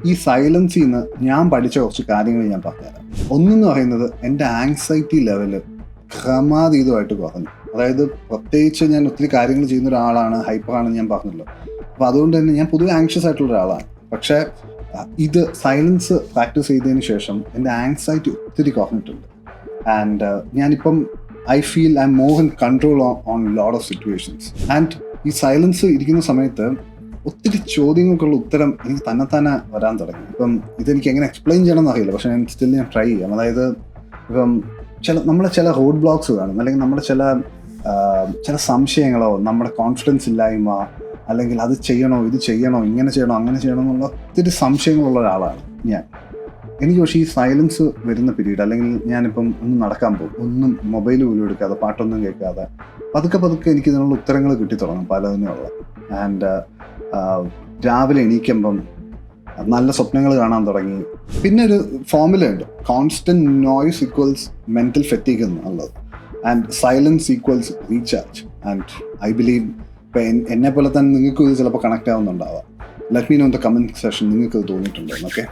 ഈ സൈലൻസിൽ നിന്ന് ഞാൻ പഠിച്ച കുറച്ച് കാര്യങ്ങൾ ഞാൻ പറഞ്ഞുതരാം. ഒന്നെന്ന് പറയുന്നത് എൻ്റെ ആങ്സൈറ്റി ലെവല് ക്രമാതീതമായിട്ട് കുറഞ്ഞു. അതായത് പ്രത്യേകിച്ച് ഞാൻ ഒത്തിരി കാര്യങ്ങൾ ചെയ്യുന്ന ഒരാളാണ്, ഹൈപ്പറാണെന്ന് ഞാൻ പറഞ്ഞല്ലോ. അപ്പോൾ അതുകൊണ്ട് തന്നെ ഞാൻ പൊതുവെ ആങ്ഷ്യസ് ആയിട്ടുള്ള ഒരാളാണ്. പക്ഷേ ഇത് സൈലൻസ് പ്രാക്ടീസ് ചെയ്തതിന് ശേഷം എൻ്റെ ആങ്സൈറ്റി ഒത്തിരി കുറഞ്ഞിട്ടുണ്ട്. ആൻഡ് ഞാനിപ്പം I feel I am more in control on lot of situations. And ഈ സൈലൻസ് ഇരിക്കുന്ന സമയത്ത് ഒത്തിരി ചോദ്യങ്ങൾക്കുള്ള ഉത്തരം എനിക്ക് തന്നെ വരാൻ തുടങ്ങി. ഇപ്പം ഇതെനിക്ക് എങ്ങനെ എക്സ്പ്ലെയിൻ ചെയ്യണമെന്ന് അറിയില്ല, പക്ഷേ ഞാൻ ട്രൈ ചെയ്യാം. അതായത് ഇപ്പം നമ്മളെ ചില റോഡ് ബ്ലോക്സ് കാണും, അല്ലെങ്കിൽ നമ്മുടെ ചില സംശയങ്ങളോ, നമ്മുടെ കോൺഫിഡൻസ് ഇല്ലായ്മ, അല്ലെങ്കിൽ അത് ചെയ്യണോ, ഇത് ചെയ്യണോ, ഇങ്ങനെ ചെയ്യണോ, അങ്ങനെ ചെയ്യണോ എന്നുള്ള ഒത്തിരി സംശയങ്ങളുള്ള ഒരാളാണ് ഞാൻ. എനിക്ക് പക്ഷേ ഈ സൈലൻസ് വരുന്ന പീരീഡ്, അല്ലെങ്കിൽ ഞാനിപ്പം ഒന്ന് നടക്കാൻ പോകും, ഒന്നും മൊബൈൽ പോലും എടുക്കാതെ, പാട്ടൊന്നും കേൾക്കാതെ പതുക്കെ എനിക്ക് ഇതിനുള്ള ഉത്തരങ്ങൾ കിട്ടി തുടങ്ങും, പലതിനുള്ള. ആൻഡ് രാവിലെ എണീക്കുമ്പം നല്ല സ്വപ്നങ്ങൾ കാണാൻ തുടങ്ങി. പിന്നെ ഒരു ഫോർമുല ഉണ്ട്, constant noise equals mental fatigue എന്നുള്ളത്, and silence equals recharge. And I believe ഇപ്പം എന്നെ പോലെ തന്നെ നിങ്ങൾക്കും ഇത് ചിലപ്പോൾ കണക്ട് ആവുന്നുണ്ടാവാം. Let me know in the comment section നിങ്ങൾക്ക് ഇത് തോന്നിയിട്ടുണ്ടോ. ഓക്കെ.